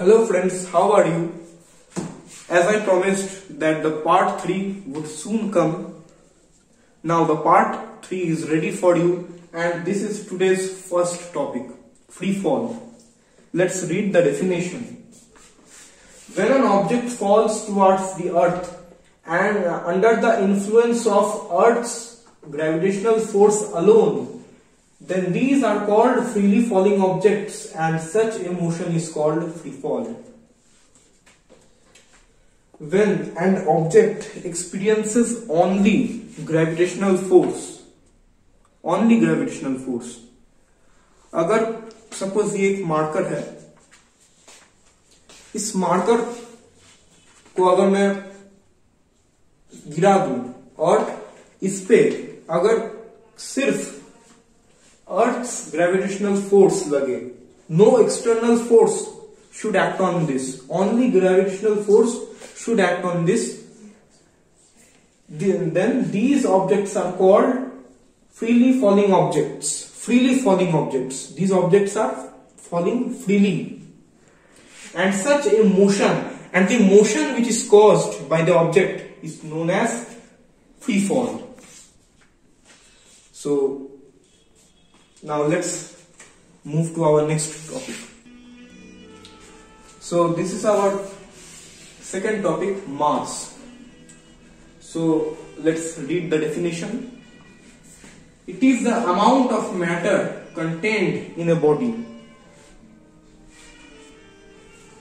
Hello friends, how are you? As I promised that the part 3 would soon come. Now the part 3 is ready for you and this is today's first topic, free fall. Let's read the definition. When an object falls towards the earth and under the influence of earth's gravitational force alone, then these are called freely falling objects and such a motion is called free fall. When an object experiences only gravitational force, अगर suppose ये एक marker है, इस marker को अगर मैं गिरा दूं और इस पे अगर सिर्फ Earth's gravitational force लगे, no external force should act on this, only gravitational force should act on this, then these objects are called freely falling objects. These objects are falling freely, and such a motion, and the motion which is caused by the object is known as free fall. So now let's move to our next topic. So this is our second topic, mass. So let's read the definition. It is the amount of matter contained in a body.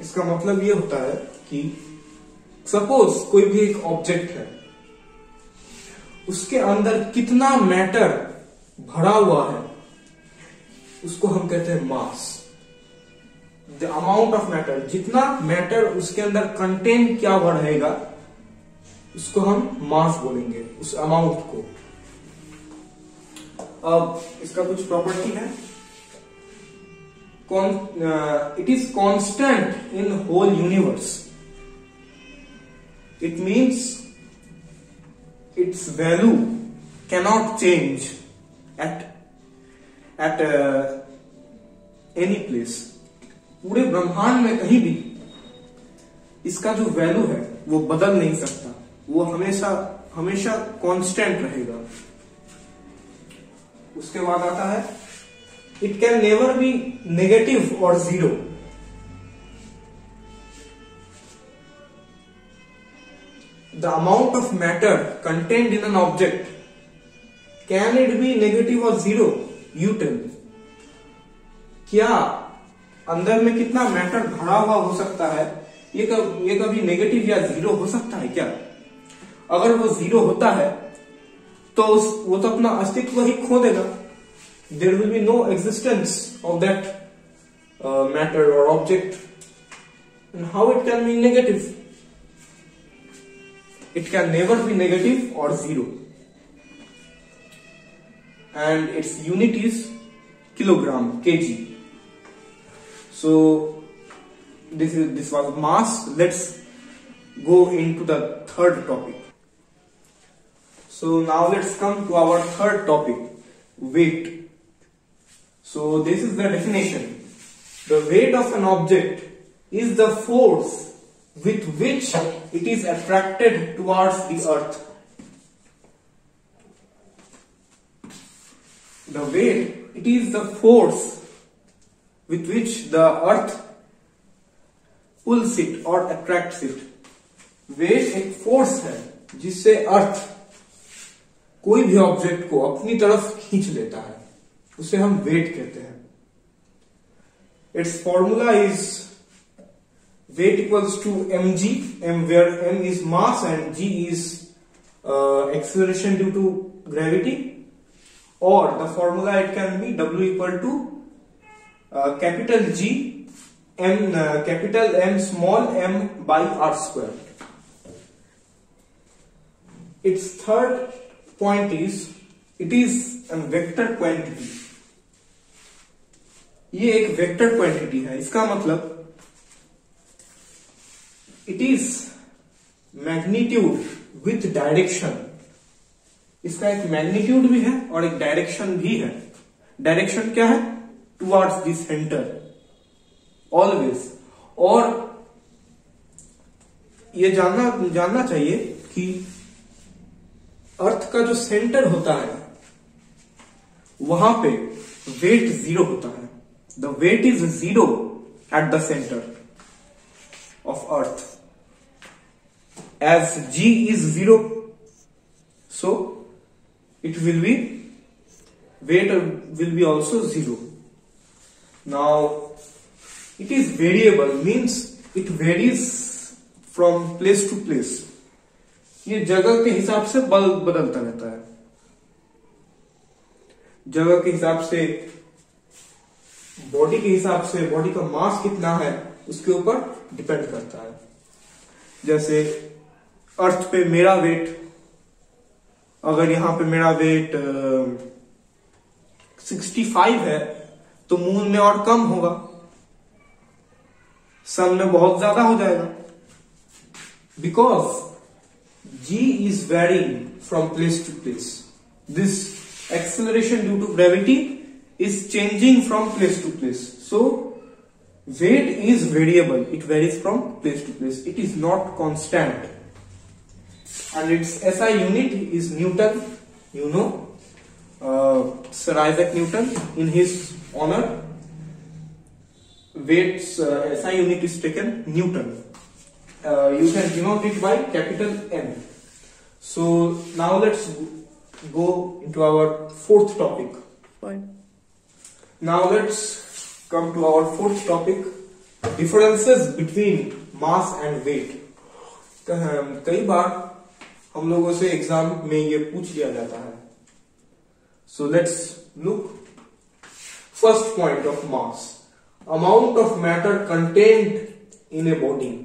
इसका मतलब ये होता है कि suppose कोई भी एक object है, उसके अंदर कितना मैटर भरा हुआ है उसको हम कहते हैं मास. द अमाउंट ऑफ मैटर, जितना मैटर उसके अंदर कंटेन क्या बढ़ेगा उसको हम मास बोलेंगे, उस अमाउंट को. अब इसका कुछ प्रॉपर्टी है. It is constant in whole universe. It means its value cannot change at any place. पूरे ब्रह्मांड में कहीं भी इसका जो वैल्यू है वो बदल नहीं सकता, वो हमेशा कांस्टेंट रहेगा. उसके बाद आता है it can never be negative और zero. The amount of matter contained in an object, can it be negative और जीरो? You tell. क्या अंदर में कितना मैटर भरा हुआ हो सकता है, ये कभी नेगेटिव या जीरो हो सकता है क्या? अगर वो जीरो होता है तो वो तो अपना अस्तित्व ही खो देगा. There will be no existence of that matter और object. And how it can be negative? It can never be negative और zero. And its unit is kilogram, kg. So this was mass. Let's go into the third topic. So now let's come to our third topic, weight. So this is the definition. The weight of an object is the force with which it is attracted towards the earth. The weight, it is the force with which the earth pulls it or attracts it. Weight एक force है जिससे अर्थ कोई भी object को अपनी तरफ खींच लेता है, उसे हम वेट कहते हैं. Its formula is weight equals to mg, m where m is mass and g is acceleration due to gravity. Or the formula it can be W equal to capital G m capital M small m by r square. Its third point is it is a vector quantity. ये एक vector quantity है. इसका मतलब it is magnitude with direction. इसका एक magnitude भी है और एक डायरेक्शन भी है. डायरेक्शन क्या है? Towards the centre always. और ये जानना चाहिए कि अर्थ का जो सेंटर होता है वहां पे वेट 0 होता है. The weight is 0 at the centre of earth. As G is 0, so it will be, weight will be also 0. Now it is variable, means it varies from place to place. ये जगह के हिसाब से बदलता रहता है. जगह के हिसाब से, बॉडी के हिसाब से, बॉडी का मास कितना है उसके ऊपर डिपेंड करता है. जैसे अर्थ पे मेरा वेट, अगर यहां पे मेरा वेट 65 है तो मून में और कम होगा, सन में बहुत ज्यादा हो जाएगा. Because G is varying from place to place. This acceleration due to gravity is changing from place to place. So weight is variable. It varies from place to place. It is not constant. And its SI unit is Newton. You know, Sir Isaac Newton, in his honor, weight's SI unit is taken Newton. You can denote it by capital N. So now let's go into our fourth topic. Fine. Now let's come to our fourth topic: differences between mass and weight. कई बार हम लोगों से exam में ये पूछ लिया जाता है. So let's look. First point of mass: amount of matter contained in a body.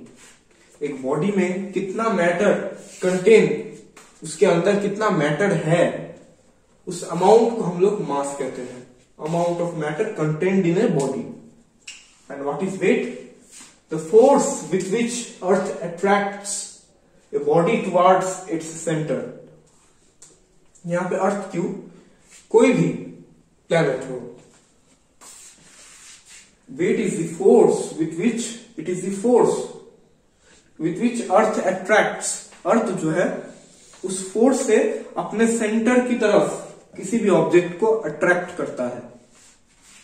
एक बॉडी में कितना मैटर कंटेन, उसके अंदर कितना मैटर है, उस अमाउंट को हम लोग मास कहते हैं. Amount of matter contained in a body. And what is weight? The force with which earth attracts a body towards its center. यहां पे अर्थ क्यों, कोई भी प्लैनेट हो, weight is the force with which, it is the force with which earth attracts. अर्थ जो है उस force से अपने सेंटर की तरफ किसी भी ऑब्जेक्ट को अट्रैक्ट करता है,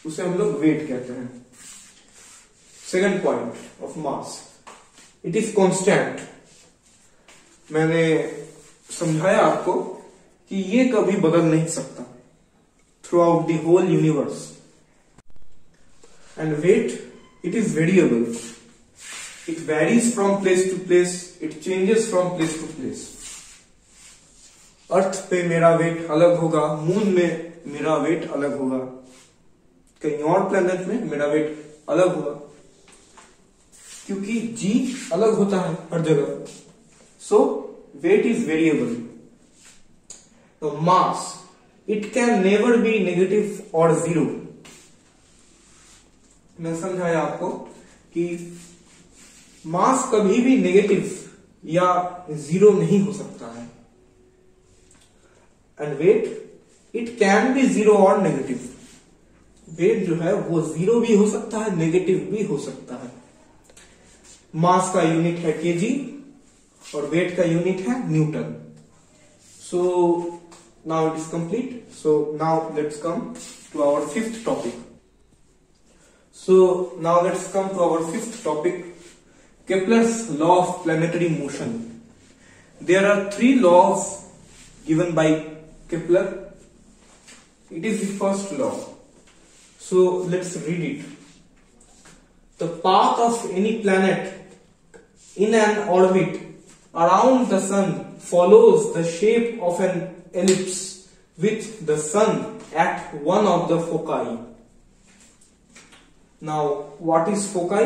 उसे हम लोग वेट कहते हैं. Second point of mass: it is constant. मैंने समझाया आपको कि ये कभी बदल नहीं सकता throughout the whole universe. And weight, it is variable. It varies from place to place. It changes from place to place. Earth पे मेरा वेट अलग होगा, मून में मेरा वेट अलग होगा, कहीं और प्लेनेट में मेरा वेट अलग होगा, क्योंकि G अलग होता है हर जगह. So weight is variable. The mass, it can never be negative or zero. मैं समझाया आपको कि मास कभी भी नेगेटिव या जीरो नहीं हो सकता है. And weight, it can be zero or negative. Weight जो है वो जीरो भी हो सकता है, नेगेटिव भी हो सकता है. मास का यूनिट है केजी और वेट का यूनिट है newton. So now it is complete. So now let's come to our fifth topic. So now let's come to our fifth topic: Kepler's law of planetary motion. There are 3 laws given by Kepler. It is the first law. So let's read it. The path of any planet in an orbit around the sun follows the shape of an ellipse with the sun at one of the foci. Now, what is foci?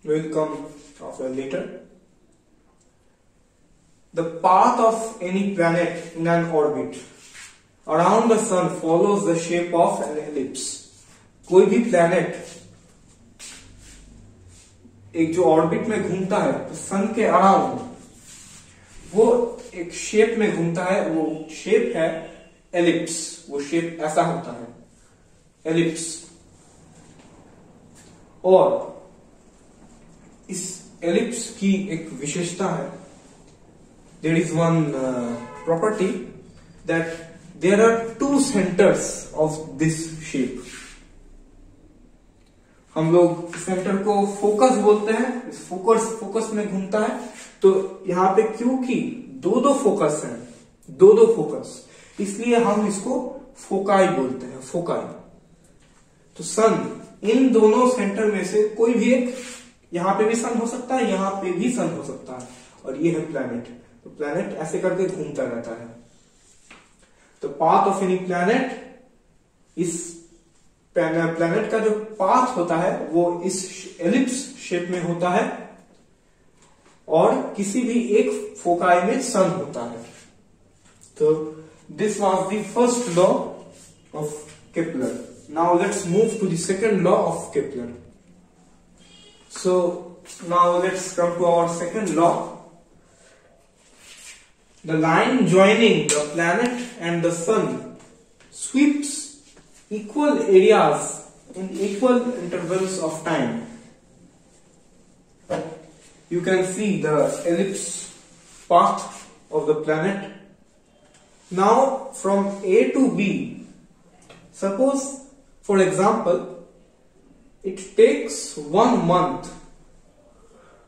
We will come after later. The path of any planet in an orbit around the sun follows the shape of an ellipse. कोई भी planet एक जो orbit में घूमता है तो सन के around वो एक शेप में घूमता है. वो शेप है एलिप्स. वो शेप ऐसा होता है एलिप्स. और इस एलिप्स की एक विशेषता है, there is one property that there are two centres of this shape. हम लोग सेंटर को फोकस बोलते हैं, इस फोकस में घूमता है। तो यहां पे क्योंकि दो फोकस हैं, दो फोकस, इसलिए हम इसको फोकाई बोलते हैं, फोकाई। तो सन, इन दोनों सेंटर में से कोई भी एक, यहां पे भी सन हो सकता है, यहां पे भी सन हो सकता है, और ये है प्लैनेट। तो प्लैनेट ऐसे करके घूमता रहता है। तो पाथ ऑफ एनी प्लैनेट, इस प्लैनेट का जो पाथ होता है वो इस एलिप्स शेप में होता है, और किसी भी एक फोकाई में सन होता है। तो this was the first law of Kepler. Now let's move to the second law of Kepler. So now let's come to our second law. The line joining the planet and the sun sweeps equal areas in equal intervals of time. You can see the ellipse path of the planet. Now from A to B, suppose for example it takes 1 month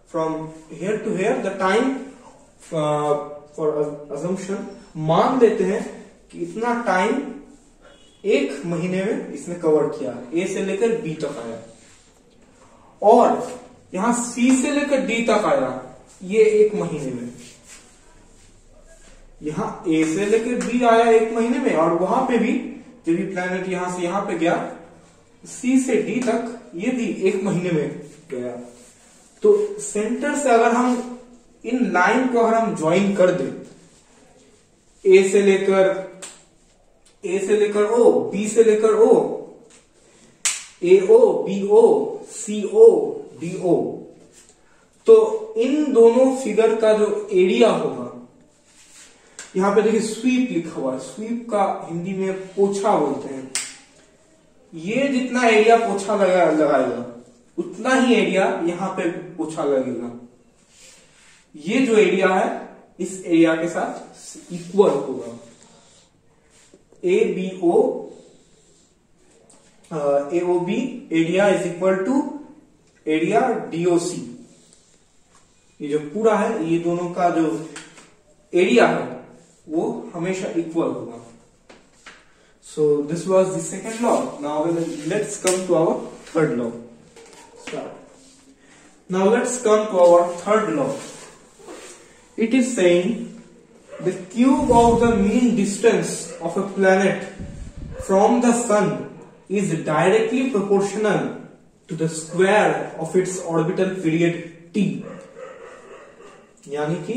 from here to here, the time for assumption मान लेते हैं कि इतना time 1 महीने में इसने cover किया, ए से लेकर बी तक आया, और यहां सी से लेकर डी तक आया, ये 1 महीने में। यहां ए से लेकर बी आया 1 महीने में, और वहां पे भी जब ये प्लैनेट यहां से यहां पे गया, सी से डी तक ये भी 1 महीने में गया। तो सेंटर से अगर हम इन लाइन को अगर हम ज्वाइन कर दें, ए से लेकर ओ, बी से लेकर ओ, A O, B O, C O, D O, तो इन दोनों फिगर का जो एरिया होगा, यहां पे देखिए स्वीप लिखा हुआ है, स्वीप का हिंदी में पोछा बोलते हैं। ये जितना एरिया पोछा लगाएगा उतना ही एरिया यहां पे पोछा लगेगा। ये जो एरिया है इस एरिया के साथ इक्वल होगा। A B O, A O B area is equal to area DOC. ये जो पूरा है, ये दोनों का जो एरिया है वो हमेशा इक्वल होगा। So this was the second law. Now let's come to our third law. Now let's come to our third law. It is saying the cube of the mean distance of a planet from the sun is directly proportional to the square of its orbital period t. यानी कि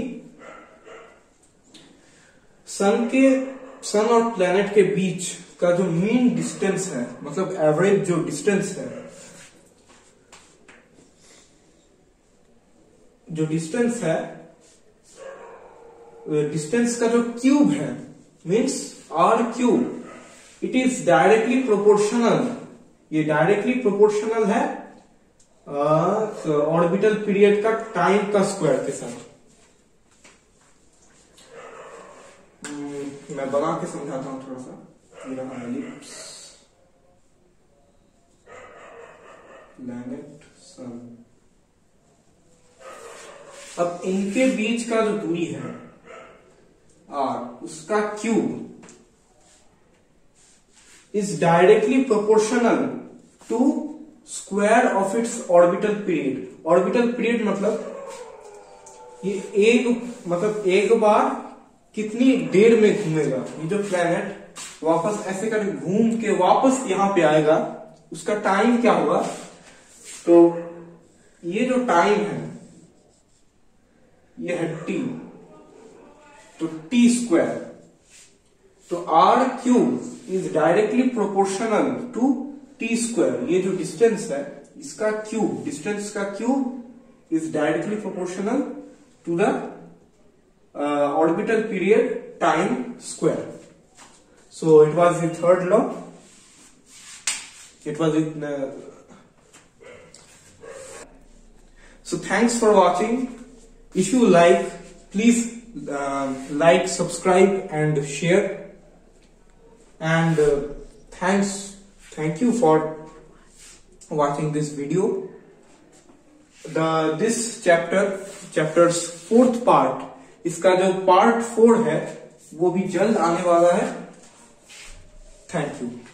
सन और planet के बीच का जो mean distance है, मतलब average जो distance है, डिस्टेंस का जो क्यूब है, means R cube, it is directly proportional. ये डायरेक्टली प्रोपोर्शनल है ऑर्बिटल पीरियड का टाइम का स्क्वायर के साथ। मैं बना के समझाता हूं थोड़ा सा। ये रहा एलिप्स, प्लैनेट, सन। अब इनके बीच का जो दूरी है आर, उसका cube is directly proportional to square of its orbital period. Orbital period मतलब ये एक बार कितनी देर में घूमेगा। ये जो प्लैनेट वापस ऐसे करके घूम के वापस यहां पे आएगा, उसका टाइम क्या होगा। तो ये जो टाइम है ये है टी, तो टी स्क्वायर। तो R cube is directly proportional to T square. ये जो डिस्टेंस है इसका क्यूब, डिस्टेंस का cube is directly proportional to the orbital period time square. So it was the third law. It was So thanks for watching. If you like, please like, subscribe and share. And thank you for watching this video. This chapter's fourth part, इसका जो part 4 है वो भी जल्द आने वाला है. Thank you.